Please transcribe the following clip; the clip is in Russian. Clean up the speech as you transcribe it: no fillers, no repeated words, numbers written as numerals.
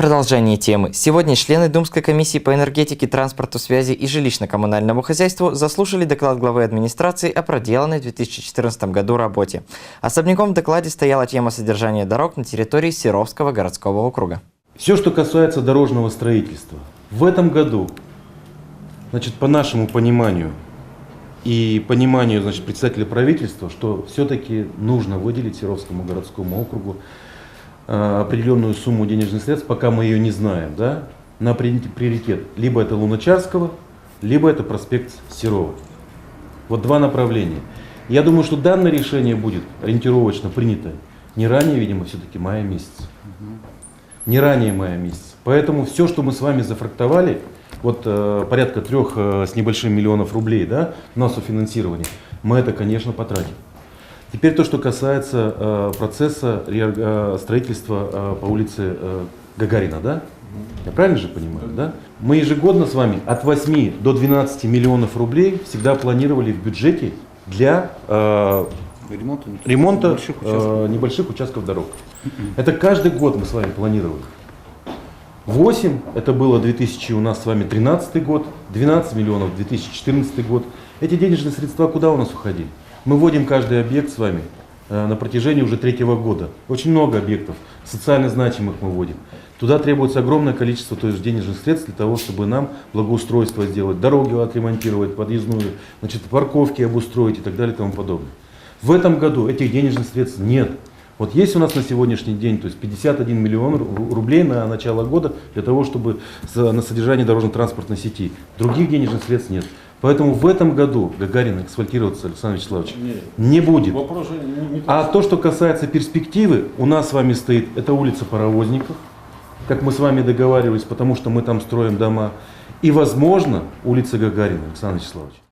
Продолжение темы. Сегодня члены Думской комиссии по энергетике, транспорту, связи и жилищно-коммунальному хозяйству заслушали доклад главы администрации о проделанной в 2014 году работе. Особняком в докладе стояла тема содержания дорог на территории Серовского городского округа. Все, что касается дорожного строительства. В этом году, по нашему пониманию и пониманию председателя правительства, что все-таки нужно выделить Серовскому городскому округу определенную сумму денежных средств, пока мы ее не знаем, на приоритет. Либо это Луначарского, либо это проспект Серова. Вот два направления. Я думаю, что данное решение будет ориентировочно принято не ранее, видимо, все-таки мая месяца. Не ранее мая месяца. Поэтому все, что мы с вами зафрактовали, порядка 3 с небольшим миллионов рублей, у нас финансирования, мы это, конечно, потратим. Теперь то, что касается процесса строительства по улице Гагарина, Я правильно же понимаю, Мы ежегодно с вами от 8 до 12 миллионов рублей всегда планировали в бюджете для ремонта небольших участков дорог. Это каждый год мы с вами планировали. 8, это было 2000 у нас с вами 13 год, 12 миллионов 2014 год. Эти денежные средства куда у нас уходили? Мы вводим каждый объект с вами на протяжении уже 3-го года. Очень много объектов, социально значимых мы вводим. Туда требуется огромное количество денежных средств для того, чтобы нам благоустройство сделать, дороги отремонтировать, подъездную, парковки обустроить и так далее и тому подобное. В этом году этих денежных средств нет. Есть у нас на сегодняшний день 51 миллион рублей на начало года для того, чтобы на содержание дорожно-транспортной сети. Других денежных средств нет. Поэтому в этом году Гагарина эксфальтироваться, Александр Вячеславович, не будет. А то, что касается перспективы, у нас с вами стоит, это улица Паровозников, как мы с вами договаривались, потому что мы там строим дома. И, возможно, улица Гагарина, Александр Вячеславович.